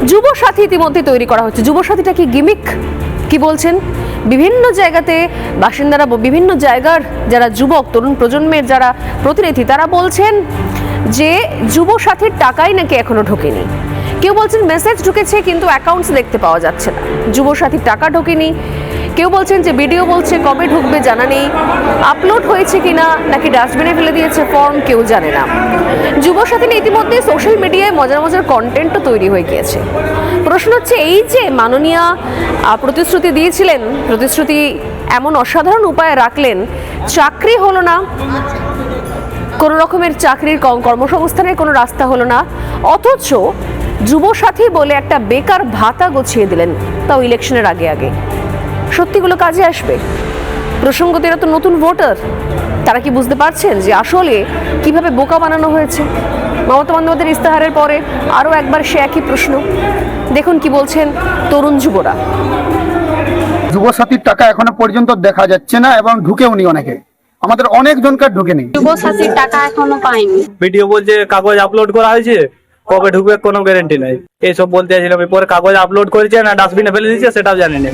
যুব সাথী ইতিমধ্যে তৈরি করা হচ্ছে। যুব সাথীটা কি গিমিক? কি বলছেন বিভিন্ন জায়গাতে বাসিন্দারা, বিভিন্ন জায়গার যারা যুবক তরুণ প্রজন্মের যারা প্রতিনিধি, তারা বলছেন যে যুব সাথীর টাকাই নাকি এখনো ঢোকেনি। কেউ বলছেন মেসেজ ঢুকেছে কিন্তু অ্যাকাউন্টস দেখতে পাওয়া যাচ্ছে না, যুব সাথীর টাকা ঢোকেনি। কেউ বলছেন যে ভিডিও বলছে কবে ঢুকবে জানা নেই, আপলোড হয়েছে কিনা নাকি ডাস্টবিনে ফেলে দিয়েছে ফর্ম, কেউ জানে না। যুব সাথী নিয়ে ইতিমধ্যে সোশ্যাল মিডিয়ায় মজার মজার কন্টেন্টও তৈরি হয়ে গিয়েছে। প্রশ্ন হচ্ছে, এই যে মাননীয়া প্রতিশ্রুতি দিয়েছিলেন, প্রতিশ্রুতি এমন অসাধারণ উপায়ে রাখলেন, চাকরি হলো না, কোনো রকমের চাকরির কর্মসংস্থানের কোনো রাস্তা হলো না, অথচ যুবসাথী বলে একটা বেকার ভাতা গুছিয়ে দিলেন, তাও ইলেকশনের আগে আগে। সত্যিগুলো কাজে আসবে? প্রসঙ্গত এরা তো নতুন ভোটার, তারা কি বুঝতে পারছেন যে আসলে কিভাবে বোকা বানানো হয়েছে? মমতা বন্দ্যোপাধ্যায়ের ইস্তেহারের পরে আরও একবার সে একই প্রশ্ন। দেখুন কি বলছেন তরুণ যুবরা। যুবসাথীর টাকা এখনো পর্যন্ত দেখা যাচ্ছে না এবং ঢুকেও নি অনেকে, আমাদের অনেক জনকার ঢুকেনি। যুবসাথীর টাকা এখনো পাইনি। ভিডিও বলছে কাগজ আপলোড করা হয়েছে, কবে ঢুকবে কোনো গ্যারান্টি নাই, এইসব বলতে চাইছিলাম। পরে কাগজ আপলোড করেছে না ডাস্টবিনে ফেলে দিয়েছে সেটাও জানি না।